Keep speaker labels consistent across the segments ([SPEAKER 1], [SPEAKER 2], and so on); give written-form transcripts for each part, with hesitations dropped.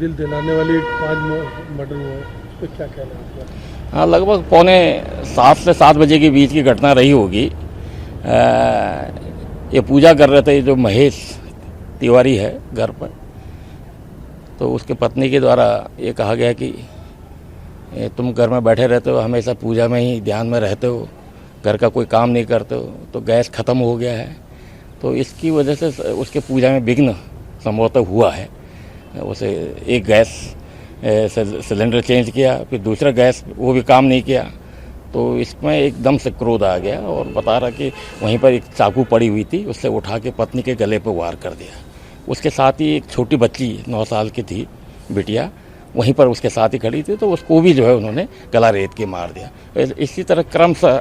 [SPEAKER 1] दिल दिलाने वाली 5 मर्डर हुए, उस पर क्या कहना है आपका?
[SPEAKER 2] हाँ, लगभग 6:45 से 7 बजे के बीच की घटना रही होगी। ये पूजा कर रहे थे, जो महेश तिवारी है घर पर, तो उसके पत्नी के द्वारा ये कहा गया कि तुम घर में बैठे रहते हो, हमेशा पूजा में ही ध्यान में रहते हो, घर का कोई काम नहीं करते हो, तो गैस ख़त्म हो गया है। तो इसकी वजह से उसके पूजा में विघ्न संभवतः हुआ है। उसे एक गैस सिलेंडर चेंज किया, फिर दूसरा गैस वो भी काम नहीं किया, तो इसमें एकदम से क्रोध आ गया और बता रहा कि वहीं पर एक चाकू पड़ी हुई थी, उससे उठा के पत्नी के गले पर वार कर दिया। उसके साथ ही एक छोटी बच्ची 9 साल की थी, बिटिया, वहीं पर उसके साथ ही खड़ी थी, तो उसको भी जो है उन्होंने गला रेत के मार दिया। इसी तरह क्रमशः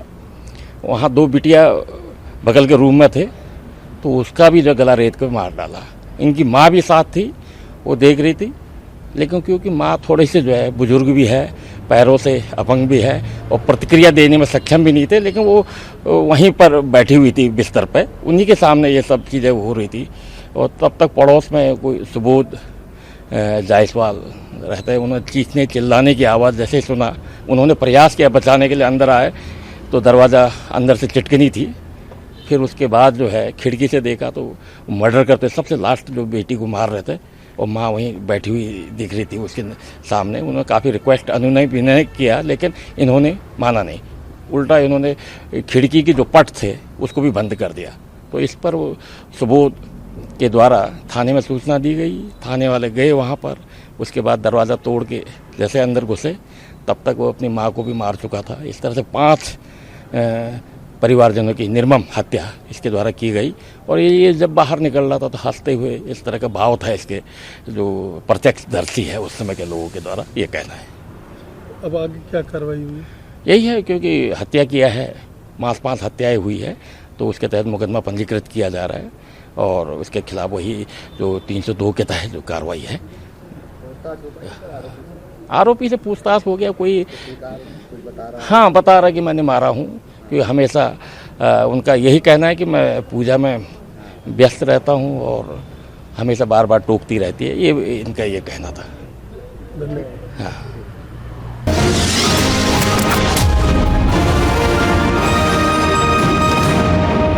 [SPEAKER 2] वहाँ 2 बिटिया बगल के रूम में थे, तो उसका भी जो गला रेत के मार डाला। इनकी माँ भी साथ थी, वो देख रही थी, लेकिन क्योंकि माँ थोड़ी सी जो है बुजुर्ग भी है, पैरों से अपंग भी है और प्रतिक्रिया देने में सक्षम भी नहीं थे, लेकिन वो वहीं पर बैठी हुई थी बिस्तर पे, उन्हीं के सामने ये सब चीज़ें हो रही थी। और तब तक पड़ोस में कोई सुबोध जायसवाल रहते हैं, उन्होंने चीखने चिल्लाने की आवाज़ जैसे ही सुना, उन्होंने प्रयास किया बचाने के लिए, अंदर आए तो दरवाज़ा अंदर से चिटकनी थी। फिर उसके बाद जो है खिड़की से देखा तो मर्डर करते सबसे लास्ट जो बेटी को मार रहे थे, और माँ वहीं बैठी हुई दिख रही थी उसके सामने। उन्होंने काफ़ी रिक्वेस्ट अनुनय विनय किया, लेकिन इन्होंने माना नहीं, उल्टा इन्होंने खिड़की की जो पट थे उसको भी बंद कर दिया। तो इस पर वो सुबोध के द्वारा थाने में सूचना दी गई, थाने वाले गए वहाँ पर, उसके बाद दरवाज़ा तोड़ के जैसे अंदर घुसे तब तक वो अपनी माँ को भी मार चुका था। इस तरह से 5 परिवारजनों की निर्मम हत्या इसके द्वारा की गई। और ये जब बाहर निकल रहा था तो हंसते हुए, इस तरह का भाव था इसके जो प्रत्यक्षदर्शी है उस समय के लोगों के द्वारा, ये कहना है।
[SPEAKER 1] अब आगे क्या कार्रवाई हुई?
[SPEAKER 2] यही है, क्योंकि हत्या किया है, 5 हत्याएं हुई है, तो उसके तहत मुकदमा पंजीकृत किया जा रहा है और उसके खिलाफ वही जो 302 के तहत जो कार्रवाई है। आरोपी से पूछताछ हो गया, कोई हाँ बता रहा कि मैंने मारा हूँ, क्योंकि हमेशा उनका यही कहना है कि मैं पूजा में व्यस्त रहता हूँ और हमेशा बार बार टोकती रहती है, ये इनका ये कहना था।
[SPEAKER 1] धन्यवाद।
[SPEAKER 2] हाँ।